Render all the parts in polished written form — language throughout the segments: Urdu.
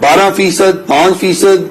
12%, 5%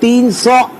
300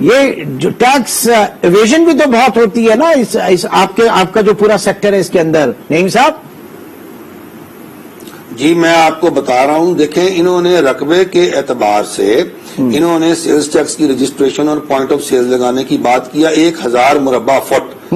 یہ جو ٹیکس ایویژن بھی تو بہت ہوتی ہے نا اس آپ کا جو پورا سیکٹر ہے اس کے اندر، نعیم صاحب؟ جی میں آپ کو بتا رہا ہوں، دیکھیں انہوں نے رقبے کے اعتبار سے انہوں نے سیلز ٹیکس کی رجسٹریشن اور پوائنٹ آف سیلز لگانے کی بات کیا 1000 مربع فٹ۔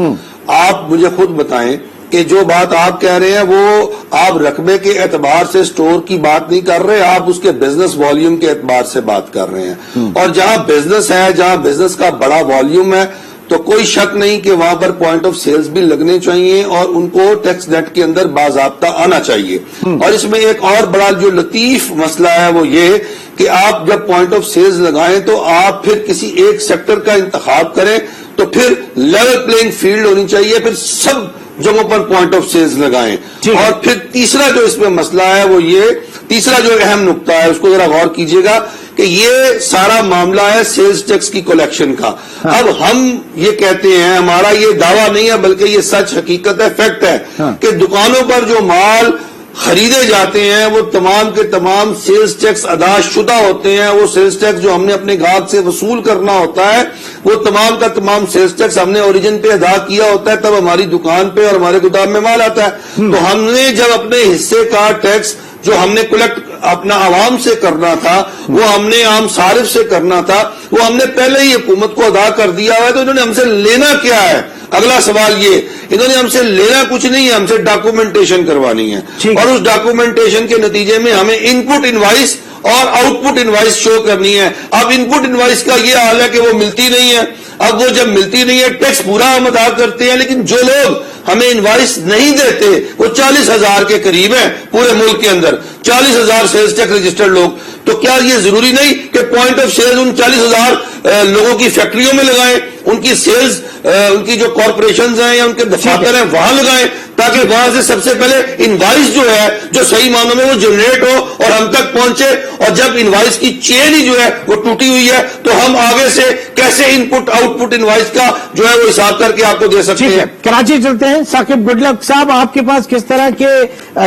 آپ مجھے خود بتائیں کہ جو بات آپ کہہ رہے ہیں وہ آپ رقبے کے اعتبار سے سٹور کی بات نہیں کر رہے، آپ اس کے بزنس والیوم کے اعتبار سے بات کر رہے ہیں، اور جہاں بزنس ہے، جہاں بزنس کا بڑا والیوم ہے تو کوئی شک نہیں کہ وہاں پر پوائنٹ آف سیلز بھی لگنے چاہیے اور ان کو ٹیکس نیٹ کے اندر باضابطہ آنا چاہیے۔ اور اس میں ایک اور بڑا جو لطیف مسئلہ ہے وہ یہ کہ آپ جب پوائنٹ آف سیلز لگائیں تو آپ پھر کسی ایک سیکٹر کا انتخاب کریں تو پھر لیول پلینگ فیلڈ ہونی چاہیے، پھر سب جگہوں پر پوائنٹ آف سیلز لگائیں۔ اور پھر تیسرا جو اس میں مسئلہ ہے وہ یہ، تیسرا جو اہم نقطہ ہے اس کو ذرا غور کیجئے گا کہ یہ سارا معاملہ ہے سیلز ٹیکس کی کلیکشن کا۔ اب ہم یہ کہتے ہیں، ہمارا یہ دعویٰ نہیں ہے بلکہ یہ سچ حقیقت ہے، فیکٹ ہے کہ دکانوں پر جو مال خریدے جاتے ہیں وہ تمام کے تمام سیلز ٹیکس ادا شدہ ہوتے ہیں۔ وہ سیلز ٹیکس جو ہم نے اپنے گاہک سے وصول کرنا ہوتا ہے وہ تمام کا تمام سیلز ٹیکس ہم نے اوریجن پہ ادا کیا ہوتا ہے، تب ہماری دکان پہ اور ہمارے گودام میں مال آتا ہے۔ تو ہم نے جب اپنے حصے کا ٹیکس جو ہم نے کلیکٹ اپنا عوام سے کرنا تھا، وہ ہم نے عام صارف سے کرنا تھا، وہ ہم نے پہلے ہی حکومت کو ادا کر دیا ہوا ہے، تو انہوں نے ہم سے لینا کیا ہے؟ اگلا سوال یہ، انہوں نے ہم سے لینا کچھ نہیں ہے، ہم سے ڈاکومنٹیشن کروانی ہے، اور اس ڈاکومنٹیشن کے نتیجے میں ہمیں ان پٹ انوائس اور آؤٹ پٹ انوائس شو کرنی ہے۔ اب ان پٹ انوائس کا یہ حال ہے کہ وہ ملتی نہیں ہے، اب وہ جب ملتی نہیں ہے ٹیکس پورا ہم ادا کرتے ہیں، لیکن جو لوگ ہمیں انوائس نہیں دیتے وہ 40,000 کے قریب ہیں پورے ملک کے اندر، 40,000 سیلز ٹیکس رجسٹرڈ لوگ۔ تو کیا یہ ضروری نہیں کہ پوائنٹ آف سیلز ان 40,000 لوگوں کی فیکٹریوں میں لگائیں، ان کی سیلز ان کی جو کارپوریشنز ہیں یا ان کے دفاتر ہیں وہاں لگائیں، تاکہ وہاں سے سب سے پہلے انوائس جو ہے جو صحیح معنوں میں وہ جنریٹ ہو اور ہم تک پہنچے۔ اور جب انوائس کی چین ہی جو ہے وہ ٹوٹی ہوئی ہے تو ہم آگے سے کیسے ان پٹ آؤٹ پٹ انوائس کا جو ہے وہ حساب کر کے آپ کو دے سکتے ہیں۔ کراچی چلتے ہیں، ثاقب گڈ لک صاحب، آپ کے پاس کس طرح کے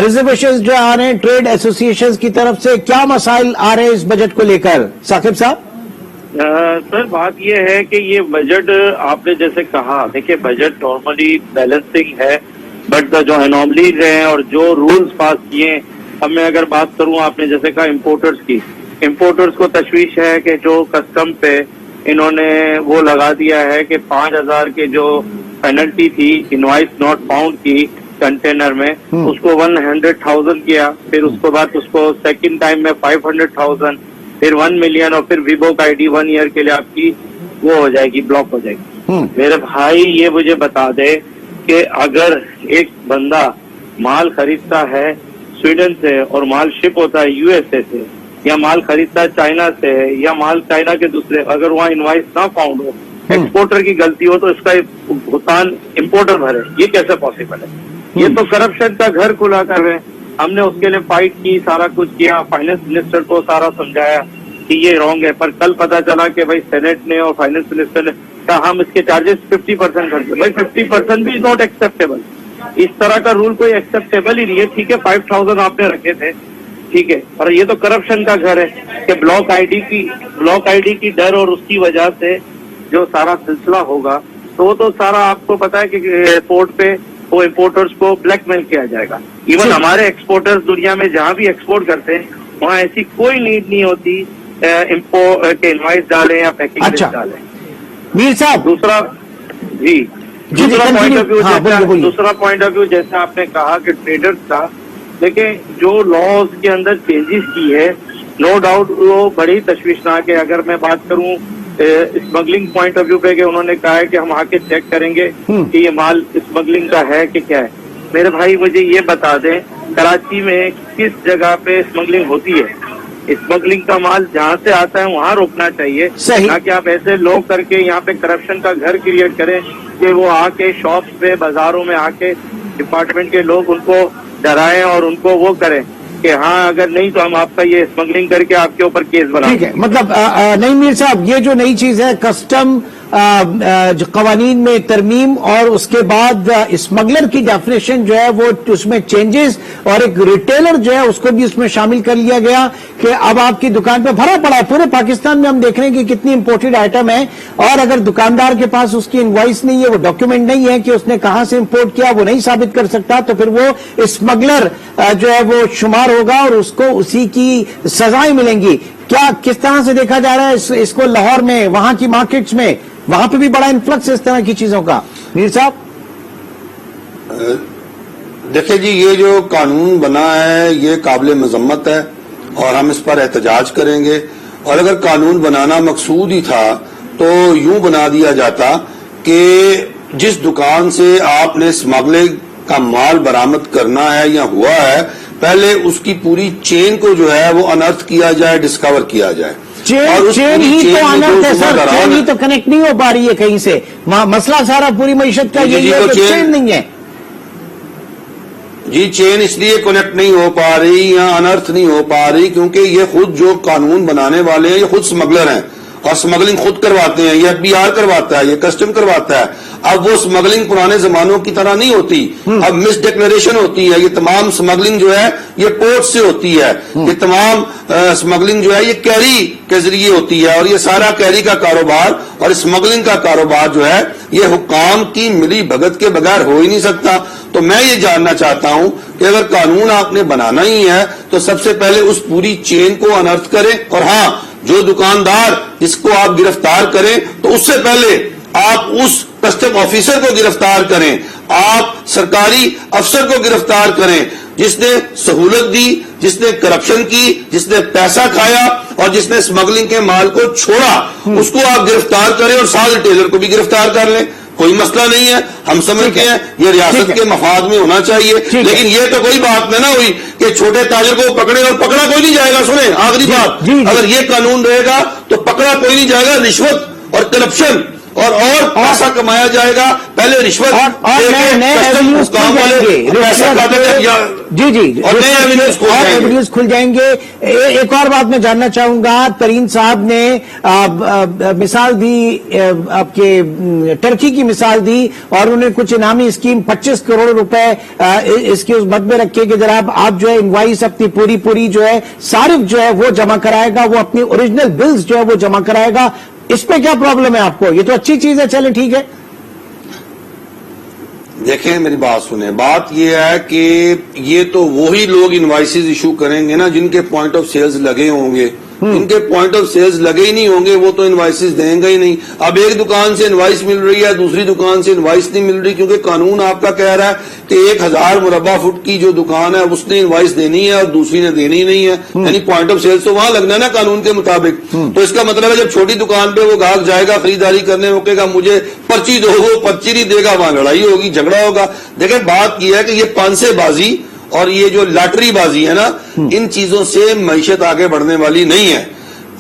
ریزرویشنز جو آ رہے ہیں ٹریڈ ایسوسیشنز کی طرف سے، کیا مسائل آ رہے ہیں اس بجٹ کو لے کر؟ ثاقب صاحب سر بات یہ ہے کہ یہ بجٹ آپ نے جیسے کہا، دیکھیں بجٹ نارملی بیلنسنگ ہے، بٹ جو انوملیز ہیں اور جو رولز پاس کیے، اب میں اگر بات کروں آپ نے جیسے کہا امپورٹرز کی، امپورٹرز کو تشویش ہے کہ جو کسٹم پہ انہوں نے وہ لگا دیا ہے کہ 5,000 کے جو پینلٹی تھی انوائس ناٹ فاؤنڈ کی کنٹینر میں، اس کو 100,000 کیا، پھر اس کے بعد اس کو سیکنڈ ٹائم میں 500,000، پھر 1 ملین، اور پھر ویبوک آئی ڈی 1 ایئر کے لیے آپ کی وہ ہو جائے گی، بلاک ہو جائے گی۔ میرے بھائی یہ مجھے بتا دے کہ اگر ایک بندہ مال خریدتا ہے سویڈن سے اور مال شپ ہوتا ہے یو ایس اے سے، یا مال خریدتا ہے چائنا سے یا مال چائنا کے دوسرے، اگر وہاں انوائس نہ فاؤنڈ ہو، ایکسپورٹر کی غلطی ہو تو اس کا بھگتان امپورٹر بھرے، یہ کیسے پاسبل ہے؟ یہ تو کرپشن کا گھر کھلا کر رہے ہیں۔ ہم نے اس کے لیے فائٹ کی، سارا کچھ کیا، فائنانس منسٹر کو سارا سمجھایا کہ یہ رانگ ہے، پر کل پتا چلا کہ بھائی سینٹ نے اور فائنانس منسٹر نے کہا ہم اس کے چارجز 50% کرتے، بھائی 50% بھی ناٹ ایکسیپٹیبل، اس طرح کا رول کوئی ایکسیپٹیبل ہی نہیں ہے۔ ٹھیک ہے 5,000 آپ نے رکھے تھے، ٹھیک ہے، پر یہ تو کرپشن کا گھر ہے کہ بلاک آئی ڈی کی ڈر اور اس کی وجہ سے جو سارا سلسلہ ہوگا تو وہ تو سارا آپ کو پتا ہے کہ ایئرپورٹ پہ وہ امپورٹرز کو بلیک میل کیا جائے گا۔ ایون ہمارے ایکسپورٹرز دنیا میں جہاں بھی ایکسپورٹ کرتے ہیں وہاں ایسی کوئی نیڈ نہیں ہوتی کہ انوائس ڈالیں یا پیکنگ لسٹ ڈالیں۔ میر صاحب دوسرا پوائنٹ آف ویو جیسے آپ نے کہا کہ ٹریڈرز کا، دیکھیں جو لاز کے اندر چینجز کی ہے نو ڈاؤٹ وہ بڑی تشویشناک ہے۔ اگر میں بات کروں اسمگلنگ پوائنٹ آف ویو پہ کہ انہوں نے کہا ہے کہ ہم آ کے چیک کریں گے کہ یہ مال اسمگلنگ کا ہے کہ کیا ہے۔ میرے بھائی مجھے یہ بتا دیں کراچی میں کس جگہ پہ اسمگلنگ ہوتی ہے؟ اسمگلنگ کا مال جہاں سے آتا ہے وہاں روکنا چاہیے، نہ کہ آپ ایسے لوگ کر کے یہاں پہ کرپشن کا گھر کریٹ کریں کہ وہ آ کے شاپس پہ بازاروں میں آ کے ڈپارٹمنٹ کے لوگ ان کو ڈرائیں اور ان کو وہ کریں کہ ہاں اگر نہیں تو ہم آپ کا یہ اسمگلنگ کر کے آپ کے اوپر کیس بنا۔ ٹھیک ہے، مطلب نہیں میر صاحب یہ جو نئی چیز ہے کسٹم جو قوانین میں ترمیم اور اس کے بعد اسمگلر کی ڈیفینیشن جو ہے وہ اس میں چینجز اور ایک ریٹیلر جو ہے اس کو بھی اس میں شامل کر لیا گیا کہ اب آپ کی دکان پہ بھرا پڑا ہے. پورے پاکستان میں ہم دیکھ رہے ہیں کہ کتنی امپورٹڈ آئٹم ہے, اور اگر دکاندار کے پاس اس کی انوائس نہیں ہے, وہ ڈاکیومنٹ نہیں ہے کہ اس نے کہاں سے امپورٹ کیا, وہ نہیں ثابت کر سکتا, تو پھر وہ اسمگلر جو ہے وہ شمار ہوگا اور اس کو اسی کی سزائیں ملیں گی. کیا کس طرح سے دیکھا جا رہا ہے اس کو لاہور میں, وہاں کی مارکیٹس میں, وہاں پہ بھی بڑا انفلکس اس طرح کی چیزوں کا؟ میر صاحب دیکھیں جی, یہ جو قانون بنا ہے یہ قابل مذمت ہے اور ہم اس پر احتجاج کریں گے. اور اگر قانون بنانا مقصود ہی تھا تو یوں بنا دیا جاتا کہ جس دکان سے آپ نے اسمگلنگ کا مال برآمد کرنا ہے یا ہوا ہے, پہلے اس کی پوری چین کو جو ہے وہ انرتھ کیا جائے, ڈسکور کیا جائے. چین ہی تو انرتھ ہے سر, چین ہی تو کنیکٹ نہیں ہو پا رہی ہے کہیں سے. مسئلہ سارا پوری معیشت کا یہی ہے کہ چین نہیں ہے. جی چین اس لیے کنیکٹ نہیں ہو پا رہی یا انرتھ نہیں ہو پا رہی کیونکہ یہ خود جو قانون بنانے والے ہیں یہ خود اسمگلر ہیں اور اسمگلنگ خود کرواتے ہیں. یہ ایف بی آر کرواتا ہے, یہ کسٹم کرواتا ہے. اب وہ اسمگلنگ پرانے زمانوں کی طرح نہیں ہوتی, اب مس ڈکلیریشن ہوتی ہے. یہ تمام اسمگلنگ جو ہے یہ پورٹ سے ہوتی ہے, یہ تمام اسمگلنگ جو ہے یہ کیری کے ذریعے ہوتی ہے, اور یہ سارا کیری کا کاروبار اور اسمگلنگ کا کاروبار جو ہے یہ حکام کی ملی بھگت کے بغیر ہو ہی نہیں سکتا. تو میں یہ جاننا چاہتا ہوں کہ اگر قانون آپ نے بنانا ہی ہے تو سب سے پہلے اس پوری چین کو انرتھ کریں, اور ہاں جو دکاندار جس کو آپ گرفتار کریں تو اس سے پہلے آپ اس کسٹم آفیسر کو گرفتار کریں, آپ سرکاری افسر کو گرفتار کریں جس نے سہولت دی, جس نے کرپشن کی, جس نے پیسہ کھایا اور جس نے اسمگلنگ کے مال کو چھوڑا, اس کو آپ گرفتار کریں اور ساتھ ریٹیلر کو بھی گرفتار کر لیں. کوئی مسئلہ نہیں ہے, ہم سمجھتے ہیں یہ ریاست کے مفاد میں ہونا چاہیے. لیکن یہ تو کوئی بات نہ ہوئی کہ چھوٹے تاجر کو پکڑے اور پکڑا کوئی نہیں جائے گا. سنیں آخری بات, اگر یہ قانون رہے گا تو پکڑا کوئی نہیں جائے گا. رشوت اور کرپشن اور پیسہ کمایا جائے گا. پہلے رشوت ایونیوز کھل جائیں گے. ایک اور بات میں جاننا چاہوں گا, ترین صاحب نے مثال دی, آپ کے ٹرکی کی مثال دی, اور انہوں نے کچھ انعامی اسکیم 25 کروڑ روپے اس کے اس مد میں رکھے کہ جناب آپ جو ہے انوائس اپنی پوری جو ہے صارف جو ہے وہ جمع کرائے گا, وہ اپنی اوریجنل بلز جو ہے وہ جمع کرائے گا. اس پہ کیا پرابلم ہے آپ کو؟ یہ تو اچھی چیز ہے, چلیں ٹھیک ہے. دیکھیں میری بات سنیں, بات یہ ہے کہ یہ تو وہی لوگ انوائسز ایشو کریں گے نا جن کے پوائنٹ آف سیلز لگے ہوں گے. جن کے پوائنٹ آف سیلز لگے ہی نہیں ہوں گے وہ تو انوائسز دیں گے ہی نہیں. اب ایک دکان سے انوائس مل رہی ہے, دوسری دکان سے انوائس نہیں مل رہی, کیونکہ قانون آپ کا کہہ رہا ہے کہ 1000 مربع فٹ کی جو دکان ہے اس نے انوائس دینی ہے اور دوسری نے دینی نہیں ہے. یعنی پوائنٹ آف سیلز تو وہاں لگنا ہے نا قانون کے مطابق. تو اس کا مطلب ہے جب چھوٹی دکان پہ وہ گاہک جائے گا خریداری کرنے, وہ کہے گا مجھے پرچی دو, وہ پرچی نہیں دے گا, وہاں لڑائی ہوگی, جھگڑا ہوگا. دیکھیں بات یہ ہے کہ یہ پانسے بازی اور یہ جو لاٹری بازی ہے نا, ان چیزوں سے معیشت آگے بڑھنے والی نہیں ہے.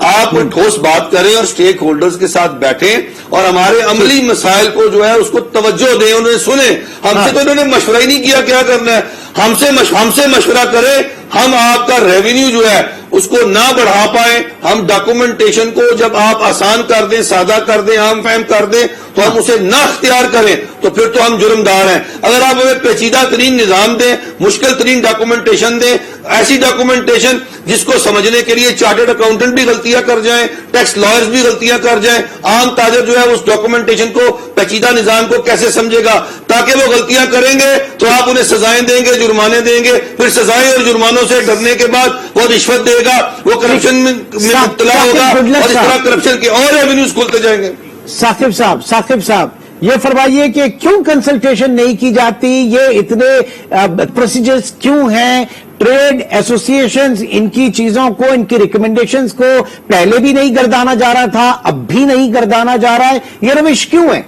آپ ٹھوس بات کریں اور سٹیک ہولڈرز کے ساتھ بیٹھیں اور ہمارے عملی مسائل کو جو ہے اس کو توجہ دیں, انہیں سنیں. ہم سے تو انہوں نے مشورہ ہی نہیں کیا کیا کرنا ہے. ہم سے مشورہ کریں. ہم آپ کا ریونیو جو ہے اس کو نہ بڑھا پائیں, ہم ڈاکومنٹیشن کو جب آپ آسان کر دیں, سادہ کر دیں, عام فہم کر دیں تو ہم اسے نہ اختیار کریں تو پھر تو ہم جرمدار ہیں. اگر آپ ہمیں پیچیدہ ترین نظام دیں, مشکل ترین ڈاکومنٹیشن دیں, ایسی ڈاکومنٹیشن جس کو سمجھنے کے لیے چارٹرڈ اکاؤنٹنٹ بھی غلطیاں کر جائیں, ٹیکس لائرز بھی غلطیاں کر جائیں, عام تاجر جو ہے اس ڈاکومنٹیشن کو پیچیدہ نظام کو کیسے سمجھے گا؟ تاکہ وہ غلطیاں کریں گے تو آپ انہیں سزائیں دیں گے, جرمانے دیں گے, پھر سزائیں اور جرمانوں سے ڈرنے کے بعد وہ رشوت دے گا, وہ کرپشن میں مبتلا ہوگا, اور اس طرح کرپشن کے اور ایونیوز کھلتے جائیں گے. ثاقب صاحب یہ فرمائیے کہ کیوں کنسلٹیشن نہیں کی جاتی؟ یہ اتنے پروسیجرز کیوں ہیں؟ ٹریڈ ایسوسیشنز ان کی چیزوں کو, ان کی ریکمنڈیشنز کو پہلے بھی نہیں گردانا جا رہا تھا, اب بھی نہیں گردانا جا رہا ہے, یہ روش کیوں ہے؟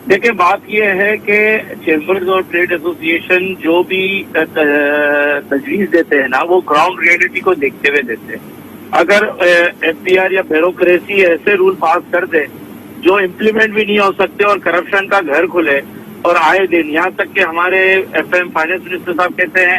دیکھیں بات یہ ہے کہ چیمبرز اور ٹریڈ ایسوسیشن جو بھی تجویز دیتے ہیں نا وہ گراؤنڈ ریئلٹی کو دیکھتے ہوئے دیتے ہیں. اگر ایف بی آر یا بیوروکریسی ایسے رول پاس کر دے جو امپلیمنٹ بھی نہیں ہو سکتے اور کرپشن کا گھر کھلے, اور آئے دن یہاں تک کہ ہمارے ایف ایم فائنانس منسٹر صاحب کہتے ہیں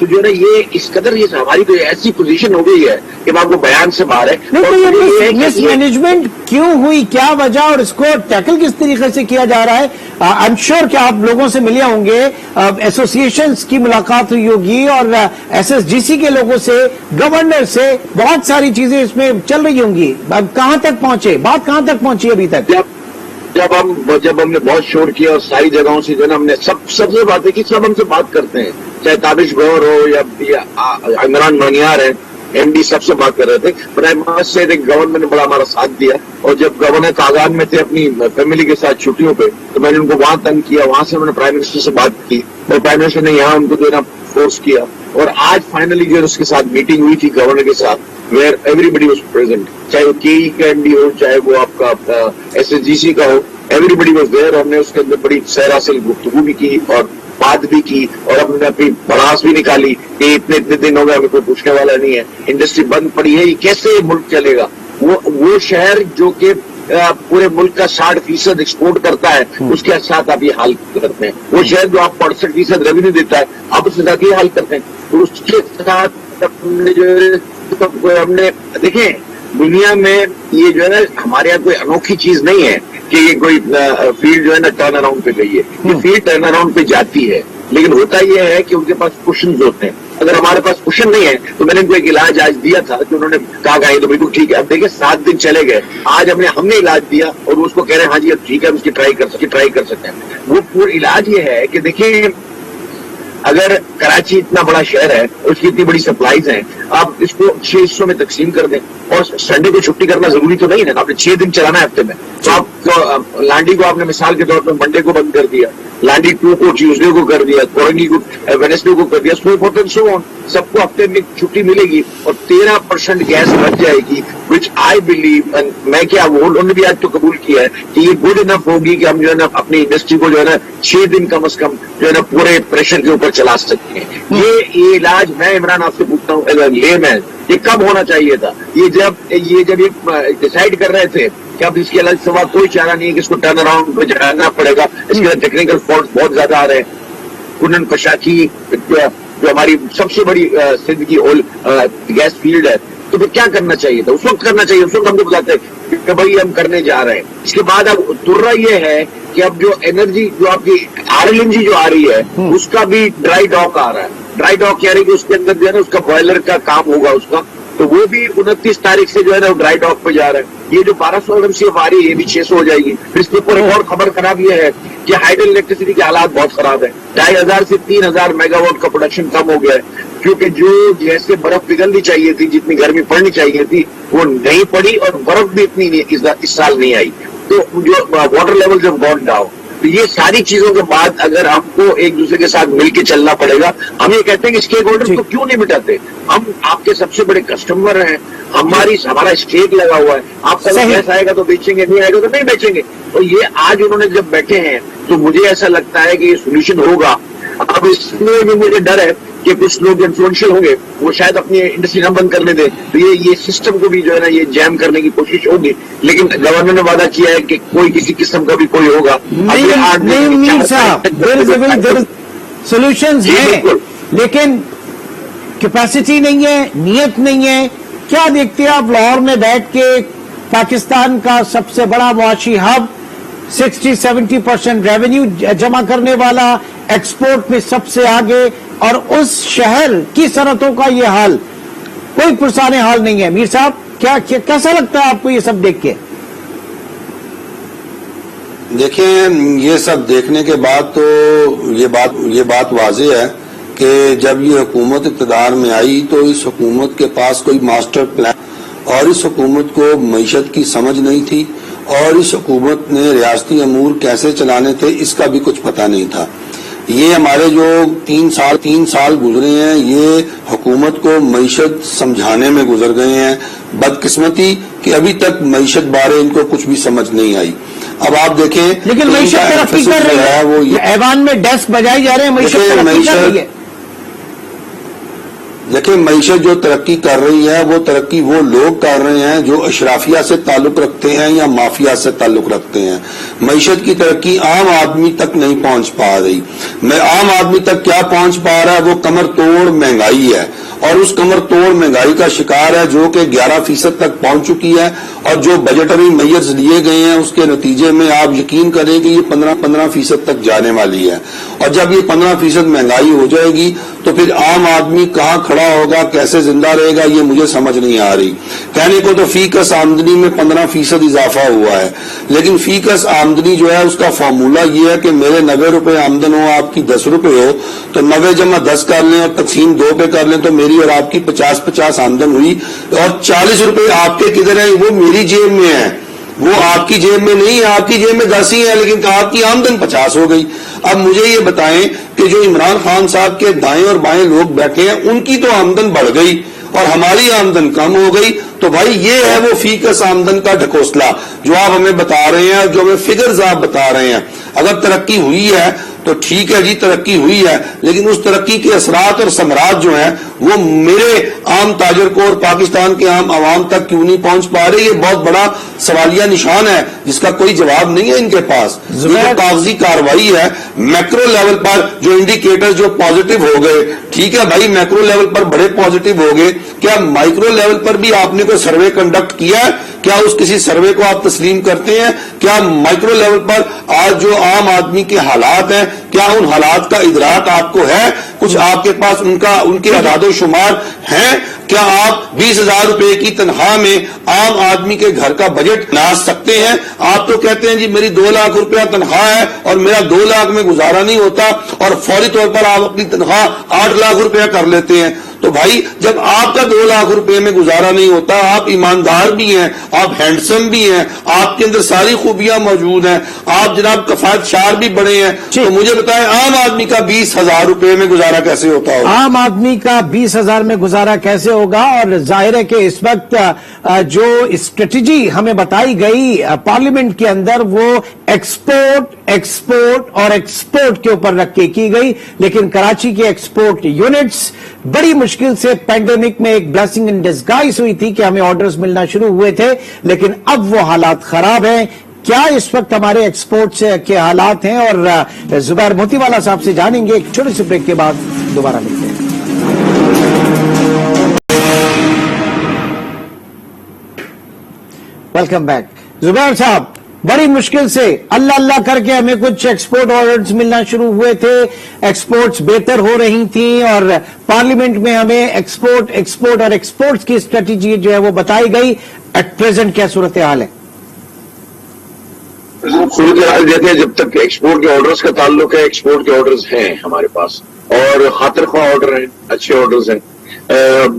تو جو ہے نا یہ اس قدر یہ ہماری تو ایسی پوزیشن ہو گئی ہے کہ آپ کو بیان سے باہر ہے. مس مینجمنٹ کیوں ہوئی, کیا وجہ, اور اس کو ٹیکل کس طریقے سے کیا جا رہا ہے؟ آئی ایم شیور کہ آپ لوگوں سے ملے ہوں گے, ایسوسیشنز کی ملاقات ہوئی ہوگی, اور ایس ایس جی سی کے لوگوں سے, گورنر سے, بہت ساری چیزیں اس میں چل رہی ہوں گی. کہاں تک پہنچے, بات کہاں تک پہنچی ابھی تک؟ جب ہم نے بہت شور کیا اور ساری جگہوں سے جو ہے نا ہم نے سب سے باتیں کی, سب ہم سے بات کرتے ہیں, چاہے تابش گور ہو یا عمران مانیار ہے, ایم ڈی, سب سے بات کر رہے تھے. پرائم منسٹر گورنر نے بڑا ہمارا ساتھ دیا, اور جب گورنر کاغان میں تھے اپنی فیملی کے ساتھ چھٹیوں پہ, تو میں نے ان کو وہاں تنگ کیا, وہاں سے میں نے پرائم منسٹر سے بات کی, اور پرائم منسٹر نے یہاں ان کو جو ہے نا فورس کیا, اور آج فائنلی جو ہے اس کے ساتھ میٹنگ ہوئی تھی گورنر کے ساتھ, where everybody was present, چاہے وہ کے ای کا ایم ڈی ہو, چاہے وہ آپ کا ایس ایس جی سی کا ہو, ایوری بڈی واز دیئر. ہم نے اس کے اندر بڑی سیر حاصل گفتگو بھی کی اور بات بھی کی, اور ہم نے اپنی بڑاس بھی نکالی کہ اتنے دن ہو گئے, ہمیں کوئی پوچھنے والا نہیں ہے, انڈسٹری بند پڑی ہے, یہ کیسے ملک چلے گا؟ وہ شہر جو کہ پورے ملک کا 60% ایکسپورٹ کرتا ہے, اس کے ساتھ آپ یہ حال کرتے ہیں. وہ شہر جو آپ 65% ریونیو دیتا ہے, آپ اس کے ساتھ یہ حال کرتے ہیں. تو اس کے ساتھ ہم نے دیکھیں, دنیا میں یہ جو ہے نا ہمارے یہاں کوئی انوکھی چیز نہیں ہے کہ یہ کوئی فیلڈ جو ہے نا ٹرن اراؤنڈ پہ گئی ہے. یہ فیلڈ ٹرن اراؤنڈ پہ جاتی ہے, لیکن ہوتا یہ ہے کہ ان کے پاس کوشنز ہوتے ہیں. اگر ہمارے پاس کوشن نہیں ہے تو میں نے ان کو ایک علاج آج دیا تھا, کہ انہوں نے کہا کہ یہ تو بالکل ٹھیک ہے. اب دیکھیں 7 دن چلے گئے, آج ہم نے علاج دیا, اور اس کو کہہ رہے ہیں ہاں جی اب ٹھیک ہے, ہم اس کی ٹرائی کر سکتے ہیں. وہ پورا علاج یہ ہے کہ دیکھیں, اگر کراچی اتنا بڑا شہر ہے, اس کی اتنی بڑی سپلائیز ہیں, آپ اس کو 6 حصوں میں تقسیم کر دیں, اور سنڈے کو چھٹی کرنا ضروری تو نہیں ہے نا, آپ نے 6 دن چلانا ہے ہفتے میں. تو آپ لانڈی کو آپ نے مثال کے طور پر منڈے کو بند کر دیا, لانڈی 2 کو ٹیوزڈے کو کر دیا, کورنگی کو ویڈنسڈے کو کر دیا, سو آن, سب کو ہفتے میں چھٹی ملے گی, اور 13% گیس بچ جائے گی, وچ آئی بلیو, میں کیا وہ انہوں نے بھی آج تو قبول کیا ہے کہ یہ گڈ انف ہوگی کہ ہم جو ہے نا اپنی انڈسٹری کو جو ہے نا 6 دن کم از کم جو ہے نا پورے پریشر کے اوپر چلا سکتے ہیں. یہ علاج میں عمران آپ سے پوچھتا ہوں, یہ کب ہونا چاہیے تھا؟ یہ جب ڈیسائیڈ کر رہے تھے کہ اب اس کے علاج سوا کوئی چارہ نہیں ہے کہ اس کو ٹرن اراؤنڈ پہ جانا پڑے گا, اس کے ٹیکنیکل فالٹ بہت زیادہ آ رہے ہیں. کنن پشاکی جو ہماری سب سے بڑی سندھ کی گیس فیلڈ ہے, تو پھر کیا کرنا چاہیے تھا؟ اس وقت کرنا چاہیے, اس وقت ہم کو بتاتے ہیں کہ بھائی ہم کرنے جا رہے ہیں. اس کے بعد اب ترا یہ ہے کہ اب جو انرجی جو آپ کی RLNG جو آ رہی ہے, اس کا بھی ڈرائی ڈاک آ رہا ہے. ڈرائی ڈاک یعنی کہ اس کے اندر جو ہے نا اس کا بوائلر کا کام ہوگا اس کا, تو وہ بھی 29 تاریخ سے جو ہے نا ڈرائی ڈاک پہ جا رہا ہے. یہ جو 1200 MMCF آ رہی ہے, یہ بھی 600 ہو جائے گی. پھر اس کے اوپر ایک اور خبر خراب یہ ہے کہ ہائیڈل الیکٹریسٹی کے حالات بہت خراب ہیں. 2500 سے 3000 میگا واٹ کا پروڈکشن کم ہو گیا ہے, کیونکہ جو جیسے برف پگھلنی چاہیے تھی, جتنی گرمی پڑنی چاہیے تھی, وہ نہیں پڑی, اور برف بھی اتنی اس سال نہیں آئی. تو جو واٹر لیول جب گون ڈاؤن, تو یہ ساری چیزوں کے بعد اگر ہم کو ایک دوسرے کے ساتھ مل کے چلنا پڑے گا. ہم یہ کہتے ہیں کہ اسٹیک ہولڈر کو کیوں نہیں مٹاتے؟ ہم آپ کے سب سے بڑے کسٹمر ہیں, ہمارا اسٹیک لگا ہوا ہے. آپ کا گیس آئے گا تو بیچیں گے, نہیں آئے گا تو نہیں بیچیں گے. تو یہ آج انہوں نے جب بیٹھے ہیں, تو مجھے ایسا لگتا ہے کہ یہ سولوشن ہوگا. اب اس میں بھی مجھے ڈر ہے کہ کچھ لوگ انفلوئنشل ہوں گے, وہ شاید اپنی انڈسٹری نہ بند کرنے دیں, تو یہ سسٹم کو بھی جو ہے نا یہ جیم کرنے کی کوشش ہوگی. لیکن گورنر نے وعدہ کیا ہے کہ کوئی کسی قسم کا بھی کوئی ہوگا نہیں صاحب, سولوشنز ہیں, لیکن کیپیسٹی نہیں ہے, نیت نہیں ہے. کیا دیکھتے ہیں آپ لاہور میں بیٹھ کے, پاکستان کا سب سے بڑا معاشی ہب, 60-70% ریونیو جمع کرنے والا, ایکسپورٹ میں سب سے آگے, اور اس شہر کی صنعتوں کا یہ حال, کوئی پرسان حال نہیں ہے. میر صاحب کیسا لگتا ہے آپ کو یہ سب دیکھ کے؟ دیکھیں, یہ سب دیکھنے کے بعد تو یہ بات واضح ہے کہ جب یہ حکومت اقتدار میں آئی تو اس حکومت کے پاس کوئی ماسٹر پلان, اور اس حکومت کو معیشت کی سمجھ نہیں تھی, اور اس حکومت نے ریاستی امور کیسے چلانے تھے اس کا بھی کچھ پتہ نہیں تھا. یہ ہمارے جو 3 سال گزرے ہیں, یہ حکومت کو معیشت سمجھانے میں گزر گئے ہیں. بدقسمتی کہ ابھی تک معیشت بارے ان کو کچھ بھی سمجھ نہیں آئی. اب آپ دیکھیں, لیکن معیشت ترقی کر رہی ہے, وہ ایوان میں ڈیسک بجائی جا رہے ہیں, معیشت ترقی کر رہی ہے. دیکھیں معیشت جو ترقی کر رہی ہے وہ ترقی وہ لوگ کر رہے ہیں جو اشرافیہ سے تعلق رکھتے ہیں یا مافیا سے تعلق رکھتے ہیں. معیشت کی ترقی عام آدمی تک نہیں پہنچ پا رہی. عام آدمی تک کیا پہنچ پا رہا ہے؟ وہ کمر توڑ مہنگائی ہے, اور اس کمر توڑ مہنگائی کا شکار ہے جو کہ 11% تک پہنچ چکی ہے, اور جو بجٹری میئرز لیے گئے ہیں اس کے نتیجے میں آپ یقین کریں کہ یہ 15% تک جانے والی ہے. اور جب یہ 15% مہنگائی ہو جائے گی تو پھر عام آدمی کہاں کھڑا ہوگا, کیسے زندہ رہے گا, یہ مجھے سمجھ نہیں آ رہی. کہنے کو تو فی کس آمدنی میں 15% اضافہ ہوا ہے, لیکن فی کس آمدنی جو ہے اس کا فارمولہ یہ ہے کہ میرے 90 روپے آمدن ہو, آپ کی 10 روپے ہو, تو 90 جمع 10 کر لیں اور تقسیم 2 پہ کر لیں تو میری اور آپ کی 50-50 آمدن ہوئی, اور 40 روپے آپ کے کدھر ہیں؟ وہ میری جیب میں ہے, وہ آپ کی جیب میں نہیں ہے. آپ کی جیب میں 10 ہی ہے لیکن آپ کی آمدن 50 ہو گئی. اب مجھے یہ بتائیں کہ جو عمران خان صاحب کے دائیں اور بائیں لوگ بیٹھے ہیں ان کی تو آمدن بڑھ گئی اور ہماری آمدن کم ہو گئی. تو بھائی یہ ہے وہ فی کس آمدن کا ڈھکوسلا جو آپ ہمیں بتا رہے ہیں, جو ہمیں فگرز آپ بتا رہے ہیں. اگر ترقی ہوئی ہے تو ٹھیک ہے جی, ترقی ہوئی ہے, لیکن اس ترقی کے اثرات اور ثمرات جو ہیں وہ میرے عام تاجر کو اور پاکستان کے عام عوام تک کیوں نہیں پہنچ پا رہے؟ یہ بہت بڑا سوالیہ نشان ہے جس کا کوئی جواب نہیں ہے ان کے پاس. یہ کاغذی کاروائی ہے. میکرو لیول پر جو انڈیکیٹر جو پازیٹو ہو گئے, ٹھیک ہے بھائی, میکرو لیول پر بڑے پازیٹو ہو گئے, کیا مائکرو لیول پر بھی آپ نے کوئی سروے کنڈکٹ کیا ہے؟ کیا اس کسی سروے کو آپ تسلیم کرتے ہیں؟ کیا مائکرو لیول پر آج جو عام آدمی کے حالات ہیں, کیا ان حالات کا ادراک آپ کو ہے؟ کچھ آپ کے پاس ان کے اعداد و شمار ہیں؟ کیا آپ 20,000 روپے کی تنخواہ میں عام آدمی کے گھر کا بجٹ ناز سکتے ہیں؟ آپ تو کہتے ہیں جی میری 2 لاکھ روپیہ تنخواہ ہے اور میرا 2 لاکھ میں گزارا نہیں ہوتا, اور فوری طور پر آپ اپنی تنخواہ 8 لاکھ روپیہ کر لیتے ہیں. تو بھائی جب آپ کا 2 لاکھ روپے میں گزارا نہیں ہوتا, آپ ایماندار بھی ہیں, آپ ہینڈسم بھی ہیں, آپ کے اندر ساری خوبیاں موجود ہیں, آپ جناب کفایت شار بھی بڑے ہیں, تو مجھے بتائیں عام آدمی کا 20,000 روپے میں گزارا کیسے ہوتا ہوگا؟ عام آدمی کا 20,000 میں گزارا کیسے ہوگا؟ اور ظاہر ہے کہ اس وقت جو اسٹریٹجی ہمیں بتائی گئی پارلیمنٹ کے اندر وہ ایکسپورٹ اور ایکسپورٹ کے اوپر رکھ کے کی گئی, لیکن کراچی کے ایکسپورٹ یونٹس بڑی مشکل سے پینڈیمک میں ایک بلیسنگ ان ڈسگائز ہوئی تھی کہ ہمیں آرڈرز ملنا شروع ہوئے تھے, لیکن اب وہ حالات خراب ہیں. کیا اس وقت ہمارے ایکسپورٹ کے حالات ہیں؟ اور زبیر موتی والا صاحب سے جانیں گے. ایک چھوٹے سے بریک کے بعد دوبارہ ملتے ہیں. Welcome back. زبیر صاحب, بڑی مشکل سے اللہ کر کے ہمیں کچھ ایکسپورٹ آرڈرز ملنا شروع ہوئے تھے, ایکسپورٹس بہتر ہو رہی تھیں, اور پارلیمنٹ میں ہمیں ایکسپورٹ اور ایکسپورٹس کی اسٹریٹجی جو ہے وہ بتائی گئی. ایٹ پریزنٹ کیا صورتحال ہے؟ صورتحال دیکھیں, جب تک ایکسپورٹ کے آرڈرز کا تعلق ہے, ایکسپورٹ کے آرڈرز ہیں ہمارے پاس, اور خاطر خواہ آرڈر ہیں, اچھے آرڈرز ہیں.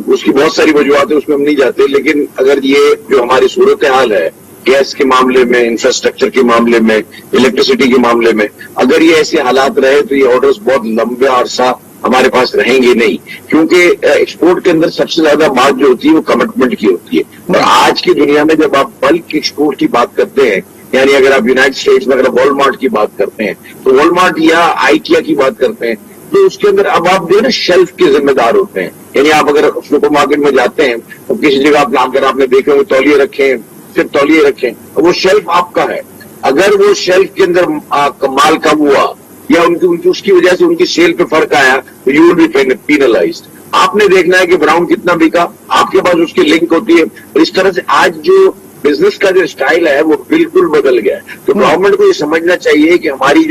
اس کی بہت ساری وجوہات ہیں, اس میں ہم نہیں جاتے, لیکن اگر یہ جو ہماری صورتحال ہے گیس کے معاملے میں, انفراسٹرکچر کے معاملے میں, الیکٹریسٹی کے معاملے میں, اگر یہ ایسے حالات رہے تو یہ آرڈرز بہت لمبے عرصہ ہمارے پاس رہیں گے نہیں, کیونکہ ایکسپورٹ کے اندر سب سے زیادہ بات جو ہوتی ہے وہ کمٹمنٹ کی ہوتی ہے. اور آج کی دنیا میں جب آپ بلک ایکسپورٹ کی بات کرتے ہیں, یعنی اگر آپ یونائٹڈ اسٹیٹس میں اگر وال مارٹ کی بات کرتے ہیں تو وال مارٹ یا آئیکیا کی بات کرتے ہیں, تو اس کے اندر اب آپ جو ہے نا شیلف کے ذمہ دار ہوتے ہیں. یعنی آپ اگر سپر مارکیٹ میں جاتے ہیں تو کسی جگہ اگر آپ نے دیکھے ہوئے تولیے رکھے, صرف تولیے رکھیں, وہ شیلف آپ کا ہے. اگر وہ شیلف کے اندر مال کم ہوا یا اس کی وجہ سے ان کی سیل پہ فرق آیا تو یو ول بی پینلائزڈ. آپ نے دیکھنا ہے کہ براؤن کتنا بکا, آپ کے پاس اس کی لنک ہوتی ہے. اور اس طرح سے آج جو بزنس کا جو اسٹائل ہے وہ بالکل بدل گیا ہے. تو گورنمنٹ کو یہ سمجھنا چاہیے کہ ہماری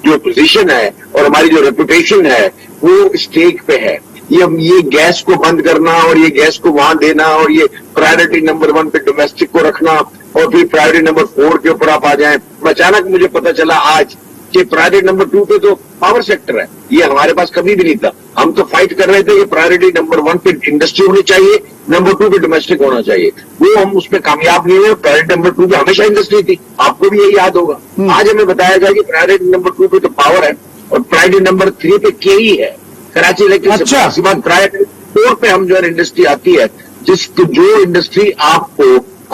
جو پوزیشن ہے اور ہماری جو ریپوٹیشن ہے وہ اسٹیک پہ ہے. یہ گیس کو بند کرنا اور یہ گیس کو وہاں دینا اور یہ پرائرٹی نمبر 1 پہ ڈومیسٹک کو رکھنا اور پھر پرائرٹی نمبر 4 کے اوپر آپ آ جائیں. اچانک مجھے پتا چلا آج کہ پرائرٹی نمبر 2 پہ تو پاور سیکٹر ہے. یہ ہمارے پاس کبھی بھی نہیں تھا. ہم تو فائٹ کر رہے تھے کہ پرائرٹی نمبر 1 پہ انڈسٹری ہونی چاہیے, نمبر 2 پہ ڈومیسٹک ہونا چاہیے. وہ ہم اس پہ کامیاب نہیں ہوئے. پرائرٹی نمبر 2 پہ ہمیشہ انڈسٹری تھی, آپ کو بھی یہ یاد ہوگا. آج ہمیں بتایا گیا کہ پرائرٹی نمبر 2 پہ تو پاور ہے اور پرائرٹی نمبر 3 پہ KE ہے, کراچی الیکٹرک. اس کے بعد پرائرٹی 4 پہ ہم جو ہے انڈسٹری آتی ہے, جو انڈسٹری آپ کو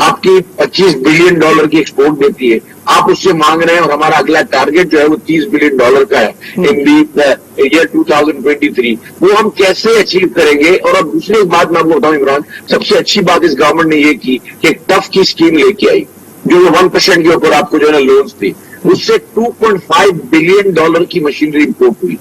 آپ کی $25 بلین کی ایکسپورٹ دیتی ہے, آپ اس سے مانگ رہے ہیں, اور ہمارا اگلا ٹارگیٹ جو ہے وہ $30 بلین کا ہے ان دی ایئر 2023. وہ ہم کیسے اچیو کریں گے؟ اور اب دوسری بات میں آپ کو بتاؤں عمران, سب سے اچھی بات اس گورنمنٹ نے یہ کی کہ ایک ٹف کی اسکیم لے کے آئی, جو 1% کے اوپر آپ کو جو ہے نا لونز تھی, اس سے $2.5 بلین کی مشینری امپورٹ ہوئی,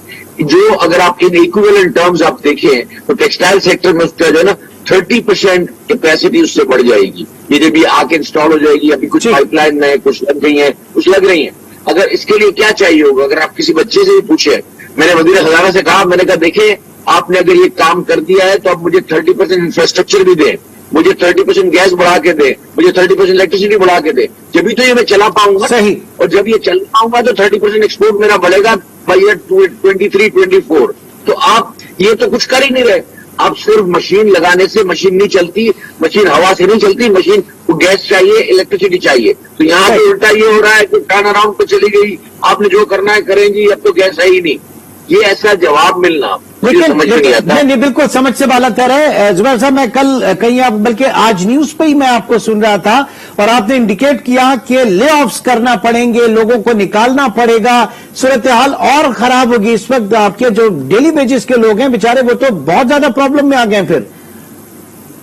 جو اگر آپ ان ایکویلنٹ ٹرمز آپ دیکھیں تو ٹیکسٹائل سیکٹر میں اس کا جو ہے نا 30% کیپیسٹی اس سے بڑھ جائے گی. یہ جو بھی آ کے انسٹال ہو جائے گی, ابھی کچھ پائپ لائن میں کچھ لگ گئی ہیں, کچھ لگ رہی ہیں. اگر اس کے لیے کیا چاہیے ہوگا, اگر آپ کسی بچے سے بھی پوچھیں, میں نے وزیر خزانہ سے کہا, میں نے کہا دیکھیں آپ نے اگر یہ کام کر دیا ہے تو آپ مجھے 30% انفراسٹرکچر بھی دیں, مجھے 30% گیس بڑھا کے دیں, مجھے 30% الیکٹریسٹی بڑھا کے دیں, جبھی تو یہ میں چلا پاؤں گا. صحیح. اور جب یہ چل پاؤں گا تو 30% ایکسپورٹ میرا بڑھے گا بائی ایئر 23-24. تو آپ یہ تو کچھ کر ہی نہیں رہے. آپ صرف مشین لگانے سے مشین نہیں چلتی, مشین ہوا سے نہیں چلتی, مشین کو گیس چاہیے, الیکٹریسٹی چاہیے. تو یہاں پہ الٹا یہ ہو رہا ہے کہ ٹرن اراؤنڈ پہ چلی گئی, آپ نے جو کرنا ہے کریں گی, اب تو گیس ہے ہی نہیں. یہ ایسا جواب ملنا نہیں بالکل سمجھ سے بالا تر ہے. زبیر صاحب, میں کل کہیں آپ بلکہ آج نیوز پہ ہی میں آپ کو سن رہا تھا, اور آپ نے انڈیکیٹ کیا کہ لے آفس کرنا پڑیں گے, لوگوں کو نکالنا پڑے گا, صورتحال اور خراب ہوگی. اس وقت آپ کے جو ڈیلی ویجز کے لوگ ہیں بیچارے, وہ تو بہت زیادہ پرابلم میں آ گئے. پھر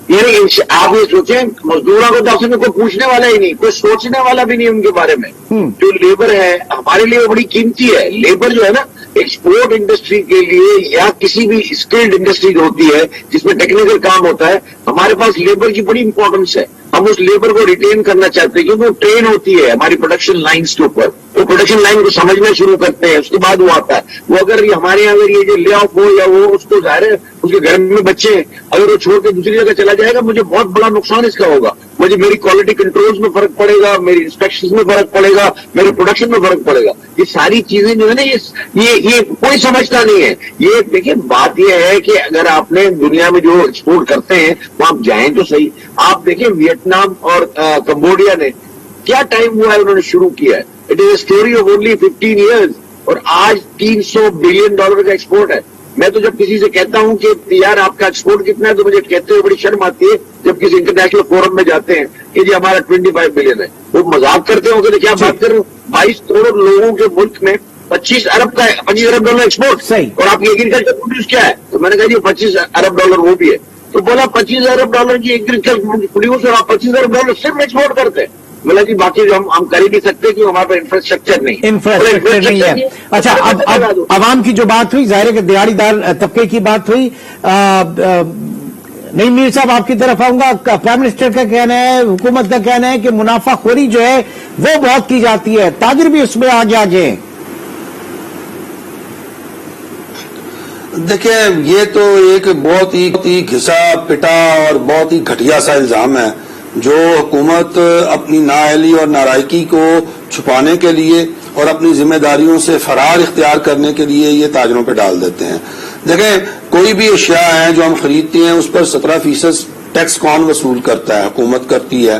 یعنی آپ یہ سوچیں, مزدوروں کو تو آپ سے کوئی پوچھنے والا ہی نہیں, کوئی سوچنے والا بھی نہیں ان کے بارے میں. جو لیبر ہے ہمارے لیے بڑی قیمتی ہے. لیبر جو ہے نا ایکسپورٹ انڈسٹری کے لیے یا کسی بھی اسکلڈ انڈسٹری جو ہوتی ہے جس میں ٹیکنیکل کام ہوتا ہے, ہمارے پاس لیبر کی بڑی امپورٹنس ہے. ہم اس لیبر کو ریٹین کرنا چاہتے ہیں کیونکہ وہ ٹرین ہوتی ہے ہماری پروڈکشن لائنز کے اوپر. وہ پروڈکشن لائن کو سمجھنا شروع کرتے ہیں, اس کے بعد وہ آتا ہے. وہ اگر ہمارے یہاں اگر یہ جو لے آف ہو یا وہ, اس کو ظاہر ہے اس کے گھر میں بچے ہیں, اگر وہ چھوڑ کے دوسری جگہ چلا جائے گا, مجھے بہت بڑا نقصان اس کا ہوگا. مجھے میری کوالٹی کنٹرولز میں فرق پڑے گا, میری انسپیکشنز میں فرق پڑے گا, میرے پروڈکشن میں فرق پڑے گا. یہ ساری چیزیں جو ہے نا یہ کوئی سمجھتا نہیں ہے. یہ دیکھیں بات یہ ہے کہ اگر آپ نے دنیا میں جو ایکسپورٹ کرتے ہیں وہ آپ جائیں تو صحیح. آپ دیکھیں ویتنام اور کمبوڈیا نے کیا ٹائم ہوا ہے انہوں نے شروع کیا ہے. It is a story of only 15 years, اور آج $300 بلین کا ایکسپورٹ ہے. میں تو جب کسی سے کہتا ہوں کہ یار آپ کا ایکسپورٹ کتنا ہے, تو مجھے کہتے ہوئے بڑی شرم آتی ہے جب کسی انٹرنیشنل فورم میں جاتے ہیں کہ جی ہمارا 25 بلین ہے. وہ مذاق کرتے ہوں کہ کیا بات کر رہے ہو, 22 کروڑ لوگوں کے ملک میں $25 ارب ایکسپورٹ, اور آپ کی ایگریکلچر پروڈیوس کیا ہے. تو میں نے کہا جی $25 ارب وہ بھی ہے. تو بولا $25 ارب کی ایگریکلچر پروڈیوس, اور آپ $25 ارب صرف ایکسپورٹ کرتے ہیں. بولا جی باقی جو ہم کر ہی نہیں سکتے کیونکہ ہمارے پاس انفراسٹرکچر نہیں ہے. اچھا, اب عوام کی جو بات ہوئی, ظاہر ہے کہ دیہڑی دار طبقے کی بات ہوئی. نہیں میر صاحب, آپ کی طرف آؤں گا. پرائم منسٹر کا کہنا ہے, حکومت کا کہنا ہے کہ منافع خوری جو ہے وہ بہت کی جاتی ہے, تاجر بھی اس میں آگے ہیں. دیکھیں یہ تو ایک بہت ہی گھسا پٹا اور بہت ہی گھٹیا سا الزام ہے جو حکومت اپنی نااہلی اور نالائکی کو چھپانے کے لیے اور اپنی ذمہ داریوں سے فرار اختیار کرنے کے لیے یہ تاجروں پہ ڈال دیتے ہیں. دیکھیں کوئی بھی اشیاء ہیں جو ہم خریدتے ہیں اس پر 17% ٹیکس کون وصول کرتا ہے؟ حکومت کرتی ہے.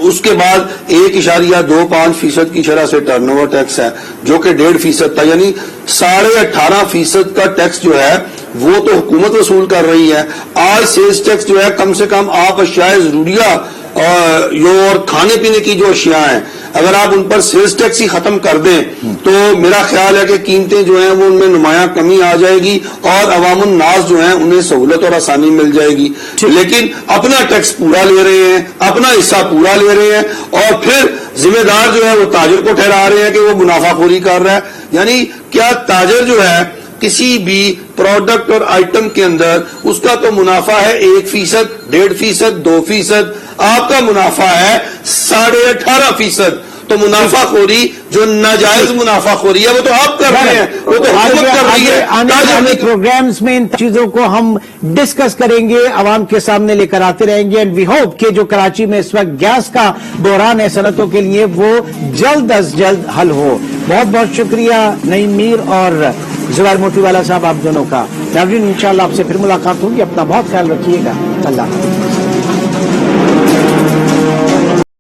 اس کے بعد 1.25% کی شرح سے ٹرن اوور ٹیکس ہے جو کہ 1.5% تھا, یعنی 18.5% کا ٹیکس جو ہے وہ تو حکومت وصول کر رہی ہے. آج سیلز ٹیکس جو ہے کم سے کم آپ اشیاء ضروریہ اور کھانے پینے کی جو اشیاء ہیں اگر آپ ان پر سیلز ٹیکس ہی ختم کر دیں تو میرا خیال ہے کہ قیمتیں جو ہیں وہ ان میں نمایاں کمی آ جائے گی اور عوام الناس جو ہیں انہیں سہولت اور آسانی مل جائے گی. لیکن اپنا ٹیکس پورا لے رہے ہیں, اپنا حصہ پورا لے رہے ہیں, اور پھر ذمہ دار جو ہے وہ تاجر کو ٹھہرا رہے ہیں کہ وہ منافع خوری کر رہا ہے. یعنی کیا تاجر جو ہے کسی بھی پروڈکٹ اور آئٹم کے اندر اس کا تو منافع ہے 1%, 1.5%, 2%, آپ کا منافع ہے 18.5%. تو منافع خوری جو ناجائز منافع خوری ہے وہ تو آپ کر رہے ہیں, وہ تو حکومت کر رہی ہے. آنے والے پروگرامز میں ان چیزوں کو ہم ڈسکس کریں گے, عوام کے سامنے لے کر آتے رہیں گے. اینڈ وی ہوپ کہ جو کراچی میں اس وقت گیس کا بحران ہے صنعتوں کے لیے وہ جلد از جلد حل ہو. بہت بہت شکریہ نعیم میر اور زبیر موتی والا صاحب آپ دونوں کا. ناظرین انشاءاللہ آپ سے پھر ملاقات ہوگی. اپنا بہت خیال رکھیے گا. اللہ حافظ.